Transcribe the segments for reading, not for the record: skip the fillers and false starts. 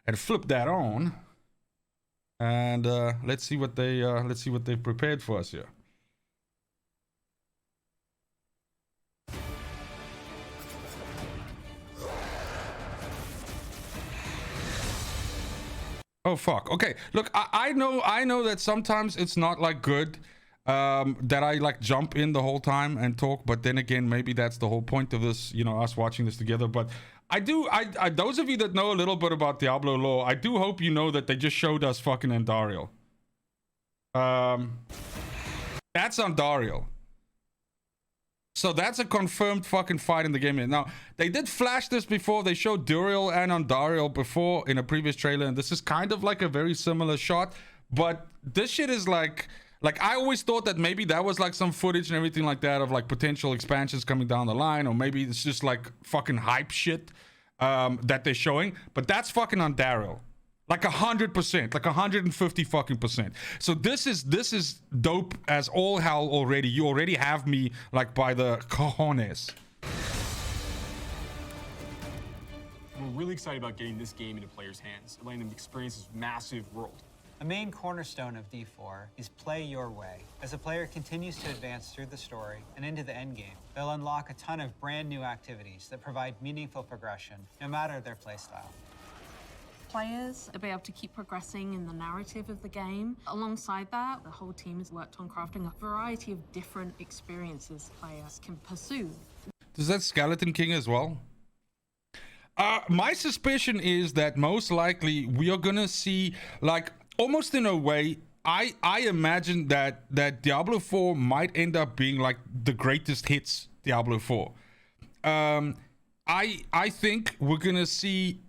and flip that on. And let's see what they've prepared for us here. Oh fuck. Okay. Look, I know that sometimes it's not like good that I like jump in the whole time and talk, but then again, maybe that's the whole point of this, you know, us watching this together. But I those of you that know a little bit about Diablo lore, I do hope you know that they just showed us fucking Andariel. That's Andariel. So that's a confirmed fucking fight in the game. Now, they did flash this before. They showed Duriel and Andariel before in a previous trailer, and this is kind of like a very similar shot. But this shit is like I always thought that maybe that was like some footage and everything like that of like potential expansions coming down the line, or maybe it's just like fucking hype shit that they're showing. But that's fucking Andariel. Like 100%, like 150 fucking %. So this is dope as all hell already. You already have me like by the cojones. We're really excited about getting this game into players' hands and letting them experience this massive world. A main cornerstone of D4 is play your way. As a player continues to advance through the story and into the endgame, they'll unlock a ton of brand new activities that provide meaningful progression, no matter their playstyle. Players will be able to keep progressing in the narrative of the game. Alongside that, the whole team has worked on crafting a variety of different experiences players can pursue. Does that Skeleton King as well? My suspicion is that most likely we are gonna see, like, almost in a way, I imagine that Diablo 4 might end up being like the greatest hits Diablo 4. I think we're gonna see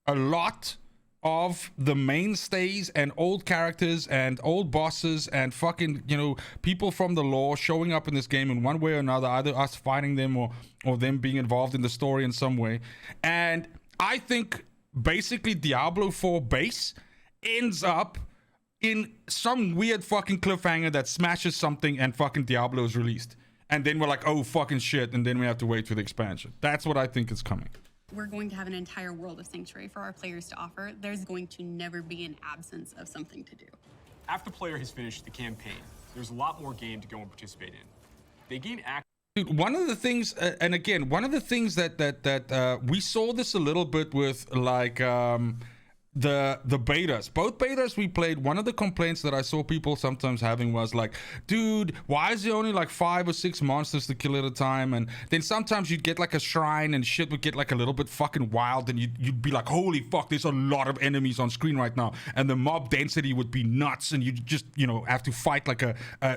a lot of the mainstays and old characters and old bosses and fucking, you know, people from the lore showing up in this game in one way or another, either us fighting them or them being involved in the story in some way. And I think basically Diablo 4 base ends up in some weird fucking cliffhanger that smashes something and fucking Diablo is released. And then we're like, oh fucking shit, and then we have to wait for the expansion. That's what I think is coming. We're going to have an entire world of Sanctuary for our players to offer. There's going to never be an absence of something to do. After the player has finished the campaign, there's a lot more game to go and participate in. They gain access. Dude, one of the things, and again, one of the things that we saw this a little bit with, like, the betas, both betas we played, one of the complaints that I saw people sometimes having was like, dude, why is there only like 5 or 6 monsters to kill at a time? And then sometimes you'd get like a shrine and shit would get like a little bit fucking wild, and you'd be like, holy fuck, there's a lot of enemies on screen right now, and the mob density would be nuts, and you just, you know, have to fight like a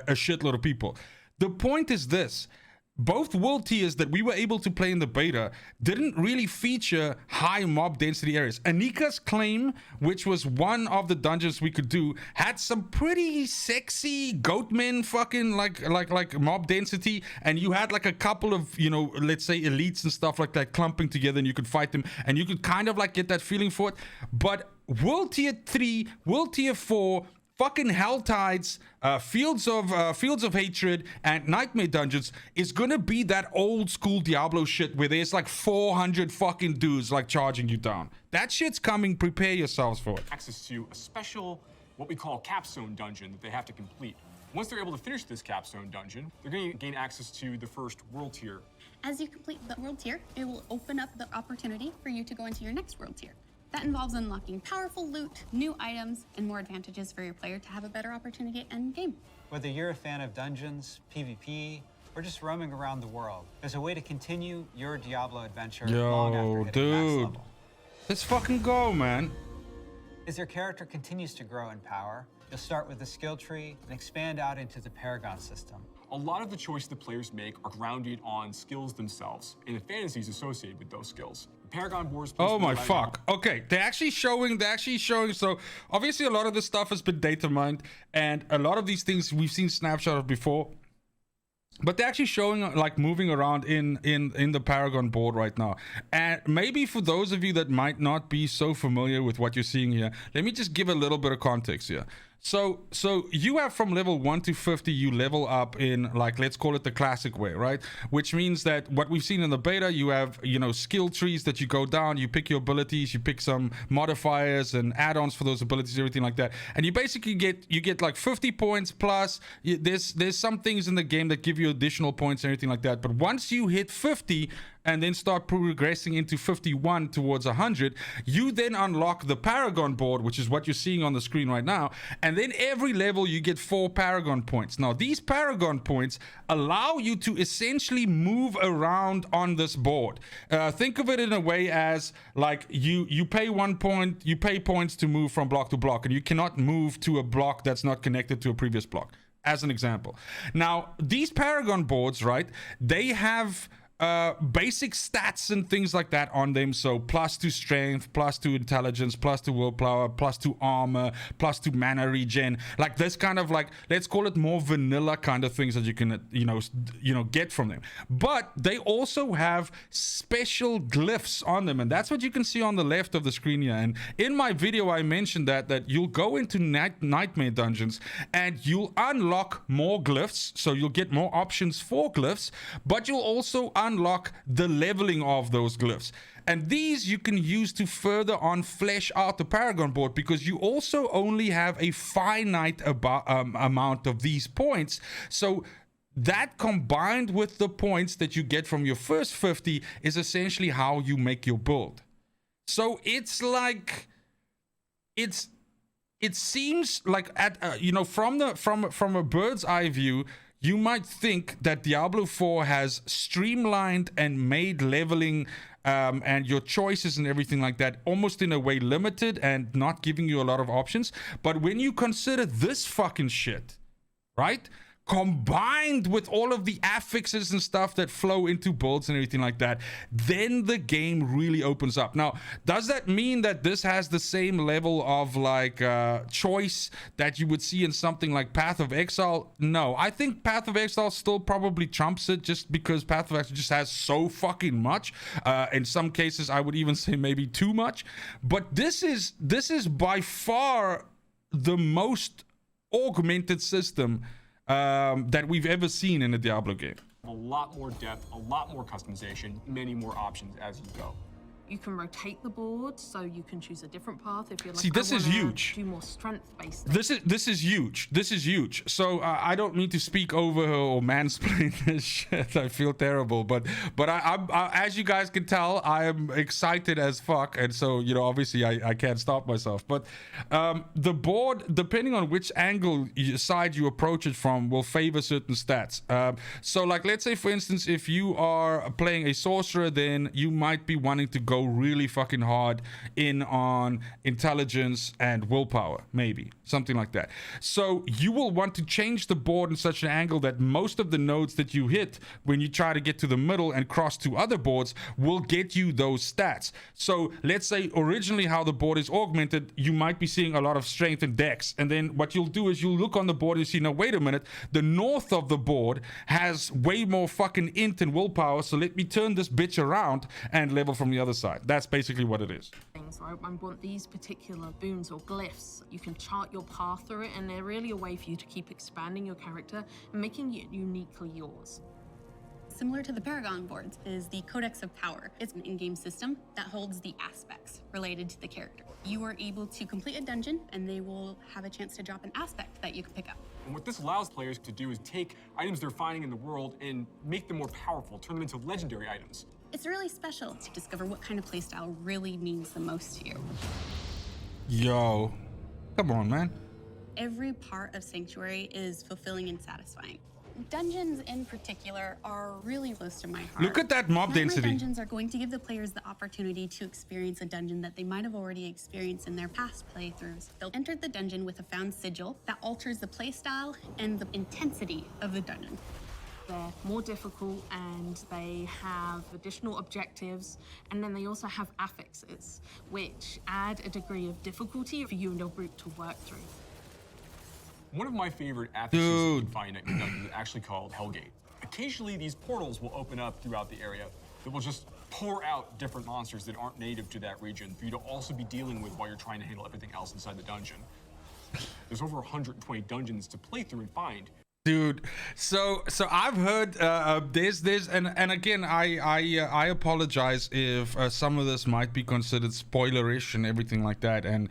shitload of people. The point is this: both world tiers that we were able to play in the beta didn't really feature high mob density areas. Anika's Claim, which was one of the dungeons we could do, had some pretty sexy goatmen fucking like mob density, and you had like a couple of, you know, let's say elites and stuff like that clumping together, and you could fight them, and you could kind of like get that feeling for it. But World Tier 3, World Tier 4, fucking Hell Tides, Fields of Hatred, and Nightmare Dungeons is gonna be that old school Diablo shit where there's like 400 fucking dudes like charging you down. That shit's coming. Prepare yourselves for it. Access to a special, what we call capstone dungeon that they have to complete. Once they're able to finish this capstone dungeon, they're going to gain access to the first world tier. As you complete the world tier, it will open up the opportunity for you to go into your next world tier. That involves unlocking powerful loot, new items, and more advantages for your player to have a better opportunity at endgame. Whether you're a fan of dungeons, PvP, or just roaming around the world, there's a way to continue your Diablo adventure long after hitting max level. Let's fucking go, man. As your character continues to grow in power, you'll start with the skill tree and expand out into the Paragon system. A lot of the choices the players make are grounded on skills themselves and the fantasies associated with those skills. The Paragon boards. Oh my fuck. Okay, they're actually showing. So obviously a lot of this stuff has been data mined, and a lot of these things we've seen snapshot of before. But they're actually showing like moving around in the Paragon board right now. And maybe for those of you that might not be so familiar with what you're seeing here, let me just give a little bit of context here. So you have from level 1 to 50, you level up in, like, let's call it the classic way, right? Which means that what we've seen in the beta, you have, you know, skill trees that you go down, you pick your abilities, you pick some modifiers and add-ons for those abilities, everything like that. And you basically get like 50 points plus. There's some things in the game that give you additional points and everything like that. But once you hit 50, and then start progressing into 51 towards 100, you then unlock the Paragon board, which is what you're seeing on the screen right now. And then every level you get 4 Paragon points. Now, these Paragon points allow you to essentially move around on this board. Think of it in a way as like you pay 1 point, you pay points to move from block to block, and you cannot move to a block that's not connected to a previous block, as an example. Now, these Paragon boards, right, they have basic stats and things like that on them. So +2 strength, +2 intelligence, +2 willpower, +2 armor, +2 mana regen, like this kind of, like, let's call it more vanilla kind of things that you can you know get from them. But they also have special glyphs on them, and that's what you can see on the left of the screen here. And in my video I mentioned that you'll go into nightmare dungeons and you'll unlock more glyphs, so you'll get more options for glyphs, but you'll also unlock the leveling of those glyphs, and these you can use to further on flesh out the Paragon board, because you also only have a finite amount of these points. So that, combined with the points that you get from your first 50, is essentially how you make your build. So it's like, it seems like, at you know, from a bird's eye view, you might think that Diablo 4 has streamlined and made leveling and your choices and everything like that almost in a way limited and not giving you a lot of options. But when you consider this fucking shit, right, combined with all of the affixes and stuff that flow into builds and everything like that, then the game really opens up. Now, does that mean that this has the same level of like choice that you would see in something like Path of Exile? No, I think Path of Exile still probably trumps it, just because Path of Exile just has so fucking much. In some cases, I would even say maybe too much. But this is by far the most augmented system that we've ever seen in a Diablo game. A lot more depth, a lot more customization, many more options as you go. You can rotate the board, so you can choose a different path if you're like, see, this is huge. Do more strength-based. This is huge. This is huge. So I don't mean to speak over her or mansplain this shit. I feel terrible, but I as you guys can tell, I am excited as fuck, and so, you know, obviously I can't stop myself. But the board, depending on which side you approach it from, will favor certain stats. So, like, let's say for instance, if you are playing a sorcerer, then you might be wanting to go really fucking hard in on intelligence and willpower, maybe something like that. So you will want to change the board in such an angle that most of the nodes that you hit when you try to get to the middle and cross to other boards will get you those stats. So let's say originally how the board is augmented, you might be seeing a lot of strength and dex, and then what you'll do is you'll look on the board and see, no, wait a minute, the north of the board has way more fucking int and willpower, so let me turn this bitch around and level from the other side. That's basically what it is. Things, right? I want these particular boons or glyphs. You can chart your path through it, and they're really a way for you to keep expanding your character and making it uniquely yours. Similar to the Paragon boards is the Codex of Power. It's an in-game system that holds the aspects related to the character. You are able to complete a dungeon, and they will have a chance to drop an aspect that you can pick up. And what this allows players to do is take items they're finding in the world and make them more powerful, turn them into legendary items. It's really special to discover what kind of playstyle really means the most to you. Yo, come on, man. Every part of Sanctuary is fulfilling and satisfying. Dungeons in particular are really close to my heart. Look at that mob density. Dungeons are going to give the players the opportunity to experience a dungeon that they might have already experienced in their past playthroughs. They'll enter the dungeon with a found sigil that alters the playstyle and the intensity of the dungeon. They're more difficult, and they have additional objectives, and then they also have affixes, which add a degree of difficulty for you and your group to work through. One of my favorite affixes you can find at your dungeon is actually called Hellgate. Occasionally, these portals will open up throughout the area that will just pour out different monsters that aren't native to that region for you to also be dealing with while you're trying to handle everything else inside the dungeon. There's over 120 dungeons to play through and find. Dude, so I've heard there's and again I apologize if some of this might be considered spoilerish and everything like that, and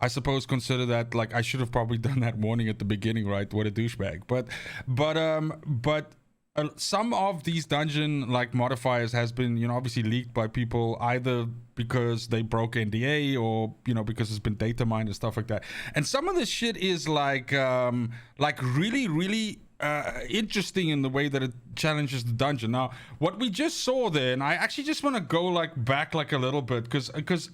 I suppose consider that like I should have probably done that warning at the beginning, right? What a douchebag. But some of these dungeon like modifiers has been, you know, obviously leaked by people, either because they broke NDA or, you know, because it's been data mined and stuff like that. And some of this shit is like really interesting in the way that it challenges the dungeon. Now, what we just saw there, and I actually just want to go like back like a little bit, because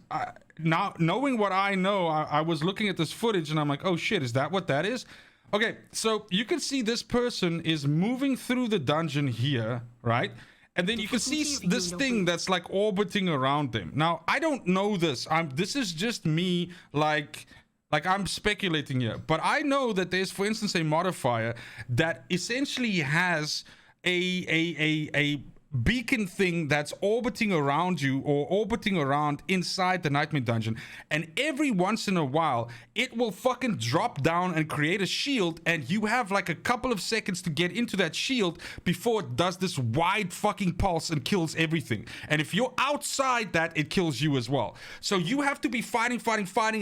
now knowing what I know, I was looking at this footage and I'm like, oh shit, is that what that is? Okay, so you can see this person is moving through the dungeon here, right? And then you can see this thing that's like orbiting around them. Now, I don't know this. This is just me, like I'm speculating here. But I know that there's, for instance, a modifier that essentially has a beacon thing that's orbiting around you or orbiting around inside the Nightmare Dungeon, and every once in a while it will fucking drop down and create a shield, and you have like a couple of seconds to get into that shield before it does this wide fucking pulse and kills everything. And if you're outside that, it kills you as well. So you have to be fighting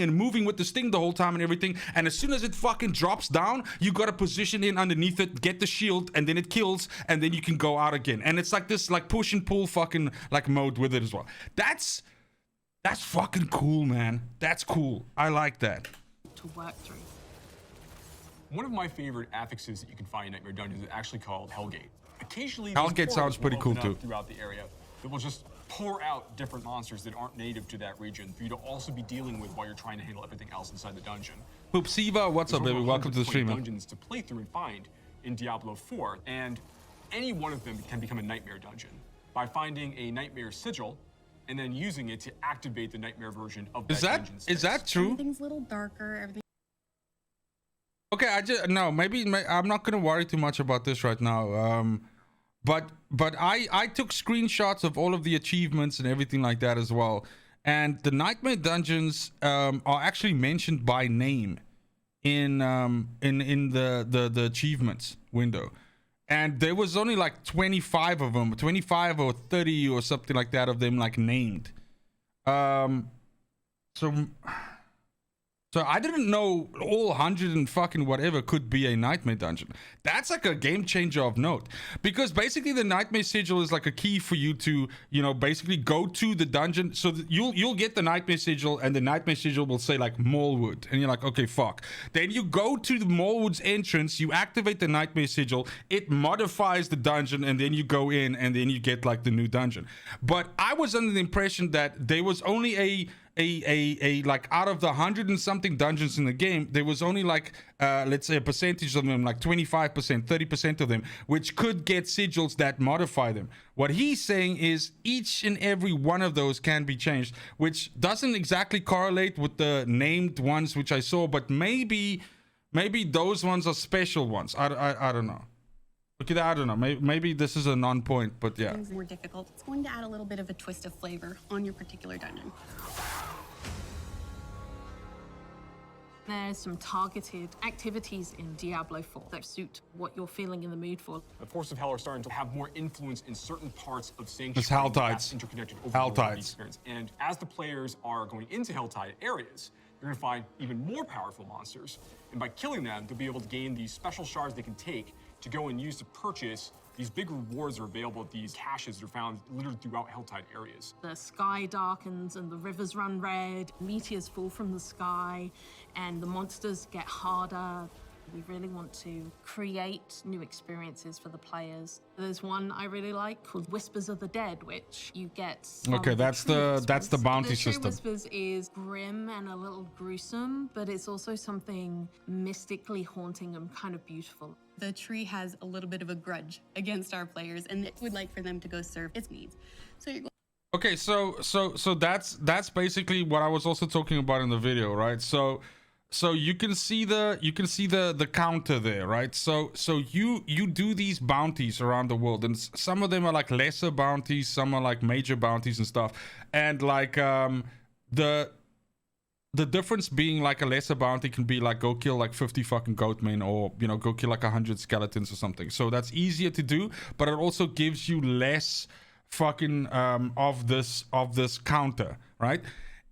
and moving with this thing the whole time and everything, and as soon as it fucking drops down, you gotta position in underneath it, get the shield, and then it kills, and then you can go out again. And it's like this like push and pull fucking like mode with it as well. That's fucking cool, man. That's cool. I like that. To work through. One of my favorite affixes that you can find in Nightmare Dungeons is actually called Hellgate. Occasionally, Hellgate sounds pretty cool too. Throughout the area, that will just pour out different monsters that aren't native to that region for you to also be dealing with while you're trying to handle everything else inside the dungeon. Poopsiva, what's up, baby? Welcome to the stream. Dungeons to play through and find in Diablo 4, and any one of them can become a nightmare dungeon by finding a nightmare sigil and then using it to activate the nightmare version of that dungeon space. Is that true? Everything's a little darker. Everything. Okay, maybe I'm not gonna worry too much about this right now. But I took screenshots of all of the achievements and everything like that as well. And the nightmare dungeons are actually mentioned by name in the achievements window. And there was only like 25 of them, 25 or 30 or something like that of them like named. So I didn't know all 100 and fucking whatever could be a nightmare dungeon. That's like a game changer of note, because basically the nightmare sigil is like a key for you to, you know, basically go to the dungeon. So that you'll get the nightmare sigil, and the nightmare sigil will say like Mallwood, and you're like, okay, fuck. Then you go to the Mallwood's entrance, you activate the nightmare sigil, it modifies the dungeon, and then you go in, and then you get like the new dungeon. But I was under the impression that there was only a like out of the 100 and something dungeons in the game, there was only like let's say a percentage of them, like 25%, 30% of them, which could get sigils that modify them. What he's saying is each and every one of those can be changed, which doesn't exactly correlate with the named ones which I saw, but maybe those ones are special ones. I don't know. Okay, I don't know. Maybe this is a non-point, but yeah. Things more difficult. It's going to add a little bit of a twist of flavor on your particular dungeon. There's some targeted activities in Diablo 4 that suit what you're feeling in the mood for. The forces of hell are starting to have more influence in certain parts of Sanctuary. It's Helltides. Interconnected Helltides. Experience. And as the players are going into Helltide areas, you're going to find even more powerful monsters. And by killing them, they'll be able to gain these special shards they can take to go and use to purchase these big rewards that are available at these caches that are found literally throughout Helltide areas. The sky darkens and the rivers run red, meteors fall from the sky, and the monsters get harder. We really want to create new experiences for the players. There's one I really like called Whispers of the Dead, which you get. Okay, that's the bounty the system. Whispers is grim and a little gruesome, but it's also something mystically haunting and kind of beautiful. The tree has a little bit of a grudge against our players, and it would like for them to go serve its needs. So you're going. Okay, so that's basically what I was also talking about in the video, right? So you can see the counter there, right? So you do these bounties around the world, and some of them are like lesser bounties, some are like major bounties and stuff. And like the the difference being like a lesser bounty can be like go kill like 50 fucking goatmen, or you know, go kill like 100 skeletons or something. So that's easier to do, but it also gives you less fucking of this counter, right?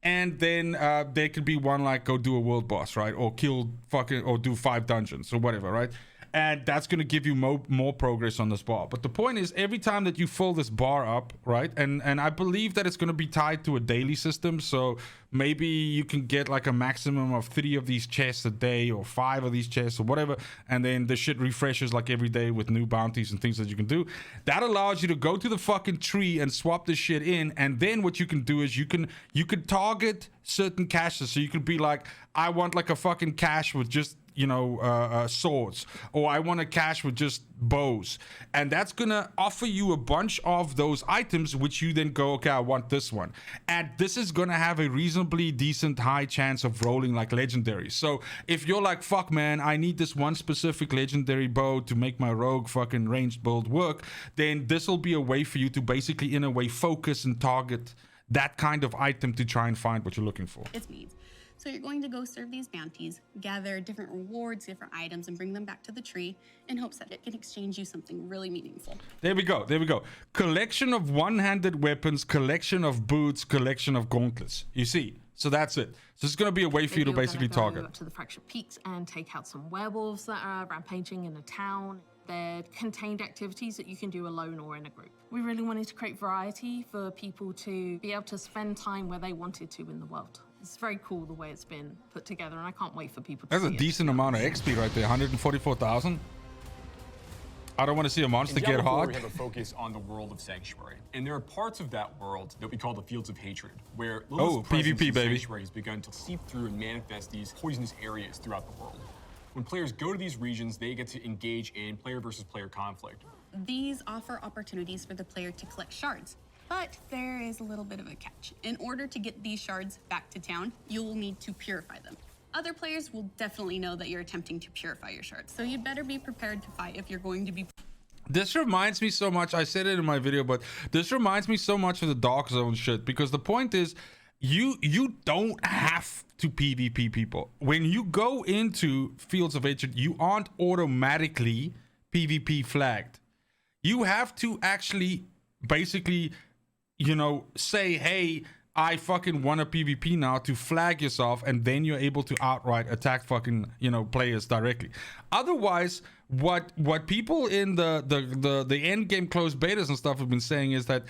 And then there could be one like go do a world boss, right? Or kill fucking, or do 5 dungeons or whatever, right? And that's going to give you more progress on this bar. But the point is, every time that you fill this bar up, right? And I believe that it's going to be tied to a daily system. So maybe you can get like a maximum of 3 of these chests a day, or 5 of these chests or whatever. And then the shit refreshes like every day with new bounties and things that you can do. That allows you to go to the fucking tree and swap this shit in. And then what you can do is you can target certain caches. So you could be like, I want like a fucking cache with just, you know, swords, or I want a cache with just bows, and that's gonna offer you a bunch of those items, which you then go, okay, I want this one, and this is gonna have a reasonably decent high chance of rolling like legendary. So if you're like, fuck man, I need this one specific legendary bow to make my rogue fucking ranged build work, then this will be a way for you to basically in a way focus and target that kind of item to try and find what you're looking for. Its needs. So you're going to go serve these bounties, gather different rewards, different items, and bring them back to the tree in hopes that it can exchange you something really meaningful. There we go. There we go. Collection of one-handed weapons, collection of boots, collection of gauntlets. You see? So that's it. So it's going to be a way for you to basically target. Up to the Fractured Peaks and take out some werewolves that are rampaging in a town. They're contained activities that you can do alone or in a group. We really wanted to create variety for people to be able to spend time where they wanted to in the world. It's very cool the way it's been put together, and I can't wait for people to see it. That's a decent amount of XP right there, 144,000. I don't want to see a monster get hard. We have a focus on the world of Sanctuary, and there are parts of that world that we call the Fields of Hatred, where Lilith's presence PvP, in baby. Sanctuary has begun to seep through and manifest these poisonous areas throughout the world. When players go to these regions, they get to engage in player versus player conflict. These offer opportunities for the player to collect shards. But there is a little bit of a catch. In order to get these shards back to town, you'll need to purify them. Other players will definitely know that you're attempting to purify your shards, so you'd better be prepared to fight if you're going to be... This reminds me so much, I said it in my video, but this reminds me so much of the Dark Zone shit, because the point is, you don't have to PvP people. When you go into Fields of Hatred, you aren't automatically PvP flagged. You have to actually basically, you know, say, hey, I fucking want a PvP now, to flag yourself, and then you're able to outright attack fucking, you know, players directly. Otherwise, what people in the end game closed betas and stuff have been saying is that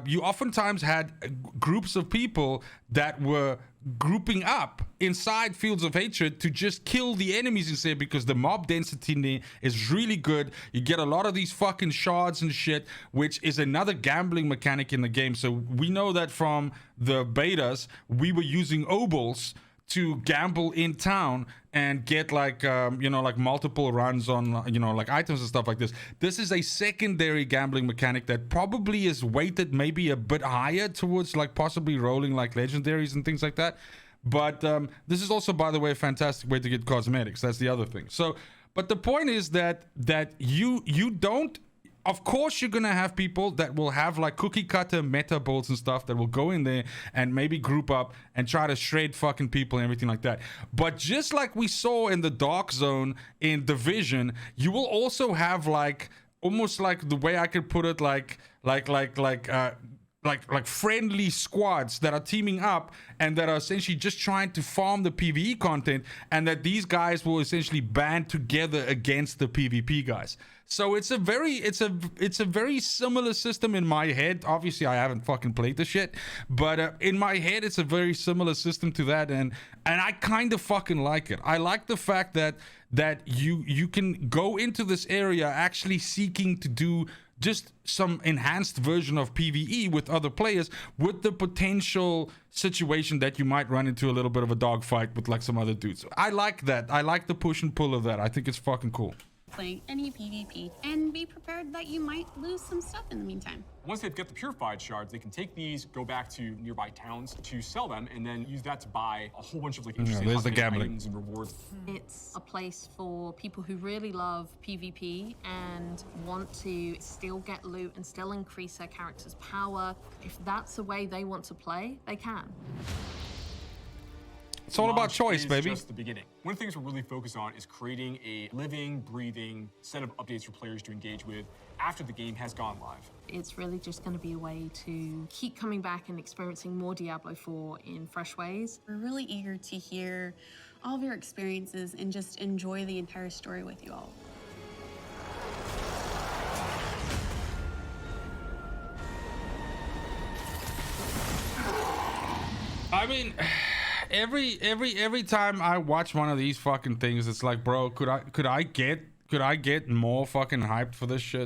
you oftentimes had groups of people that were grouping up inside Fields of Hatred to just kill the enemies instead, because the mob density in there is really good. You get a lot of these fucking shards and shit, which is another gambling mechanic in the game. So we know that from the betas, we were using obols to gamble in town and get like you know, like multiple runs on, you know, like items and stuff like this. This is a secondary gambling mechanic that probably is weighted maybe a bit higher towards like possibly rolling like legendaries and things like that. But this is also, by the way, a fantastic way to get cosmetics. That's the other thing. So, but the point is that you don't. Of course, you're gonna have people that will have like cookie cutter meta builds and stuff that will go in there and maybe group up and try to shred fucking people and everything like that. But just like we saw in the Dark Zone in Division, you will also have like almost like, the way I could put it, like friendly squads that are teaming up and that are essentially just trying to farm the PvE content, and that these guys will essentially band together against the PvP guys. So it's a very similar system in my head. Obviously, I haven't fucking played the shit, but in my head, it's a very similar system to that, and I kind of fucking like it. I like the fact that you can go into this area actually seeking to do just some enhanced version of PvE with other players, with the potential situation that you might run into a little bit of a dogfight with like some other dudes. I like that. I like the push and pull of that. I think it's fucking cool. playing any PvP, and be prepared that you might lose some stuff in the meantime. Once they've got the purified shards, they can take these, go back to nearby towns to sell them, and then use that to buy a whole bunch of like interesting items and rewards. It's a place for people who really love PvP and want to still get loot and still increase their character's power. If that's the way they want to play, they can. It's all about launch choice, is baby. Just the beginning. One of the things we're really focused on is creating a living, breathing set of updates for players to engage with after the game has gone live. It's really just going to be a way to keep coming back and experiencing more Diablo 4 in fresh ways. We're really eager to hear all of your experiences and just enjoy the entire story with you all. I mean, every time I watch one of these fucking things, it's like, bro, could I get more fucking hyped for this shit?